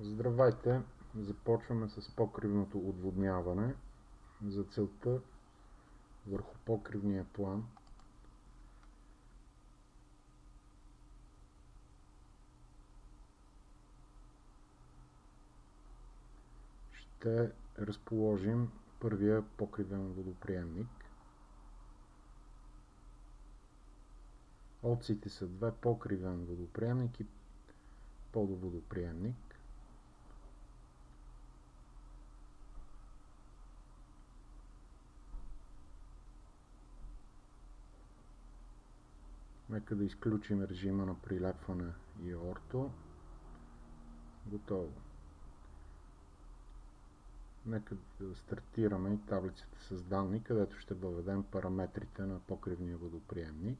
Здравейте! Започваме с покривното отводняване. За целта върху покривния план ще разположим първия покривен водоприемник. Опциите са две: покривен водоприемник и подводоприемник. Нека да изключим режима на прилепване и орто. Готово. Нека да стартираме и таблицата с данни, където ще въведем параметрите на покривния водоприемник.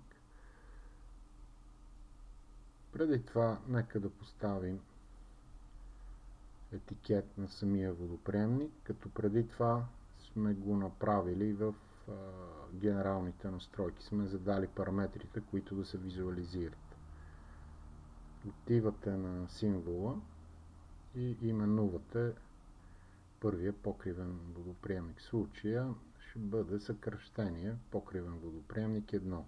Преди това, нека да поставим етикет на самия водоприемник, като преди това сме го направили в генералните настройки. Сме задали параметрите, които да се визуализират. Отивате на символа и именувате първия покривен водоприемник. В случая ще бъде съкръщение покривен водоприемник 1.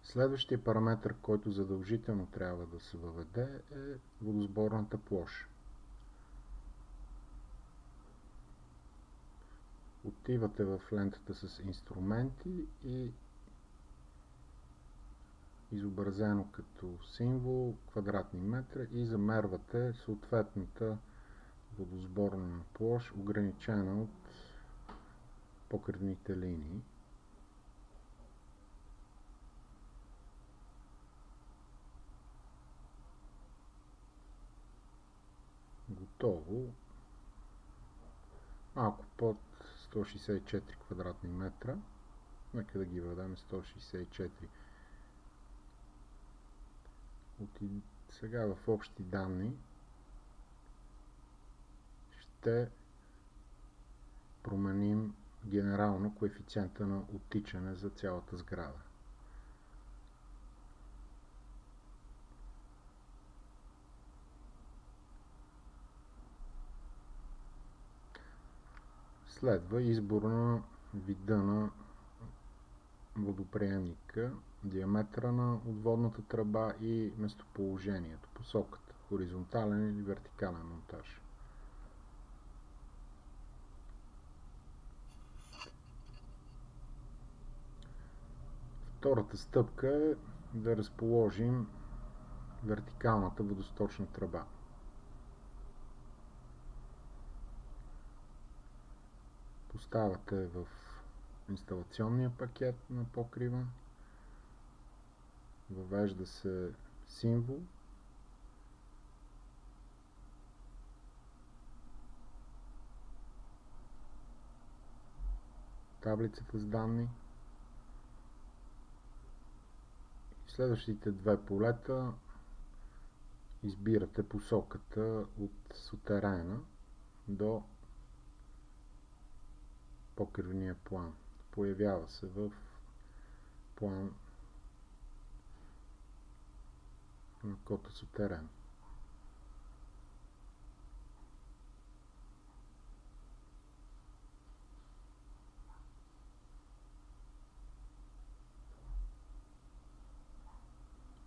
Следващия параметр, който задължително трябва да се въведе, е водосборната площ. Отивате в лентата с инструменти и изобразено като символ квадратни метра и замервате съответната водосборна площ, ограничена от покривните линии. Готово. Малко под 164 квадратни метра. Нека да ги въведем 164. Сега в общи данни ще променим генерално коефициента на оттичане за цялата сграда. Следва избор на вида на водоприемника, диаметъра на отводната тръба и местоположението, посоката, хоризонтален или вертикален монтаж. Втората стъпка е да разположим вертикалната водосточна тръба. Поставяте в инсталационния пакет на покрива, въвежда се символ, таблицата с данни. В следващите две полета избирате посоката от сутерена до покривния план. Появява се в план на кота сутерен.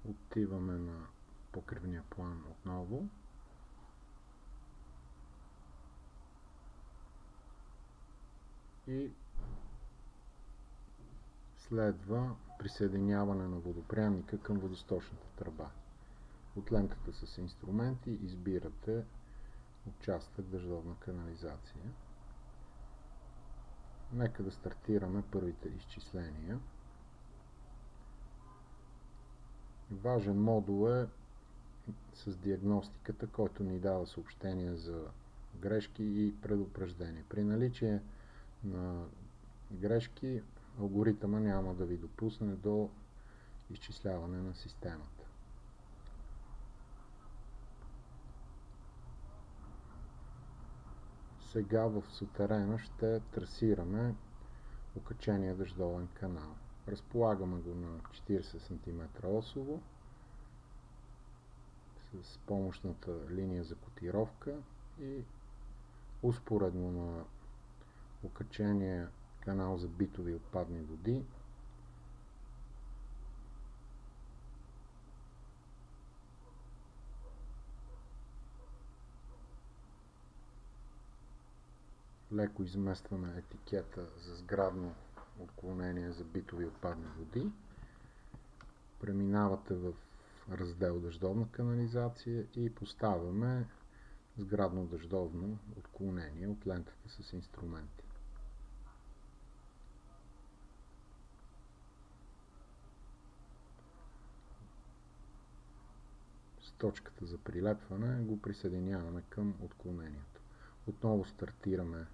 Отиваме на покривния план отново. И следва присъединяване на водоприемника към водосточната тръба. От лентата с инструменти избирате участък дъждовна канализация. Нека да стартираме първите изчисления. Важен модул е с диагностиката, който ни дава съобщения за грешки и предупреждения. При наличие на грешки, алгоритъма няма да ви допусне до изчисляване на системата. Сега в сутерена ще трасираме окачения дъждовен канал. Разполагаме го на 40 см осово. с помощната линия за котировка и успоредно на окачения канал за битови отпадни води леко изместваме етикета за сградно отклонение за битови отпадни води. Преминавате в раздел дъждовна канализация и поставяме сградно дъждовно отклонение от лентата с инструменти. С точката за прилепване го присъединяваме към отклонението. Отново стартираме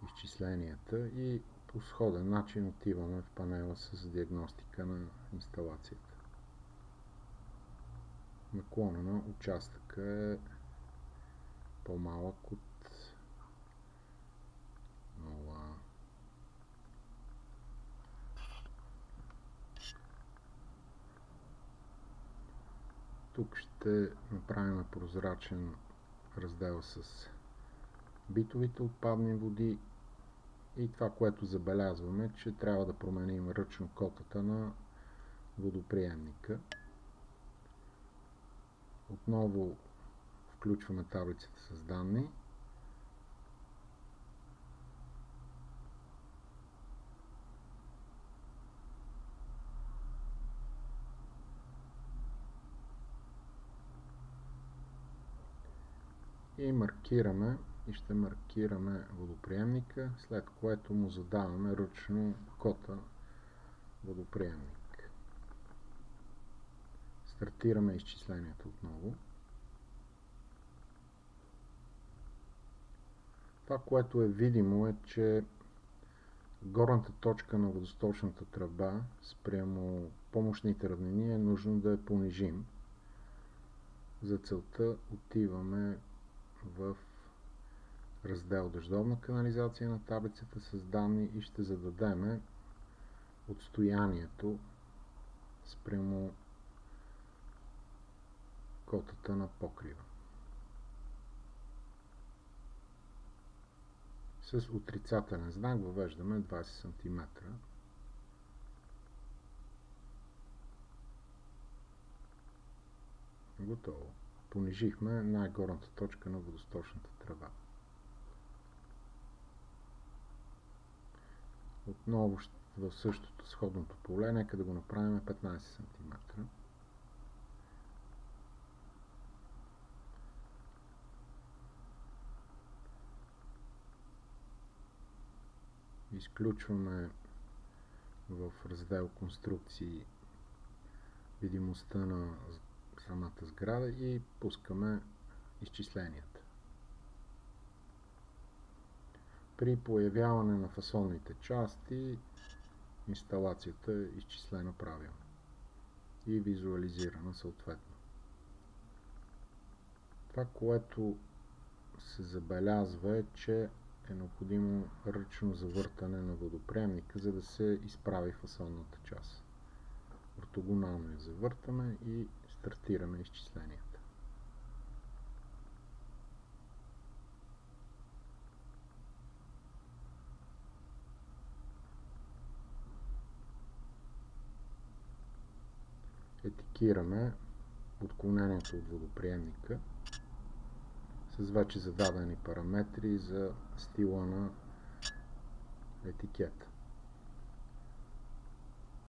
изчисленията и по сходен начин отиваме в панела с диагностика на инсталацията. Наклона на участъка е по-малък от 0. Тук ще направим прозрачен раздел с битовите отпадни води и това, което забелязваме, че трябва да променим ръчно котата на водоприемника. Отново включваме таблицата с данни. И ще маркираме водоприемника, след което му задаваме ръчно кота водоприемник. Стартираме изчислението отново. Това, което е видимо, е, че горната точка на водосточната тръба спрямо помощните равнини е нужно да я понижим. За целта отиваме в раздел дъждовна канализация на таблицата с данни и ще зададем отстоянието спрямо котата на покрива. С отрицателен знак въвеждаме 20 см. Готово. Понижихме най-горната точка на водосточната тръба. Отново в същото сходното поле, нека да го направим 15 см. Изключваме в раздел конструкции видимостта на самата сграда и пускаме изчисленията. При появяване на фасонните части инсталацията е изчислена правилно и визуализирана съответно. Това, което се забелязва, е, че е необходимо ръчно завъртане на водоприемника, за да се изправи фасонната част. Ортогонално я завъртаме и стартираме изчисленията. Етикираме отклонението от водоприемника с вече зададени параметри за стила на етикета.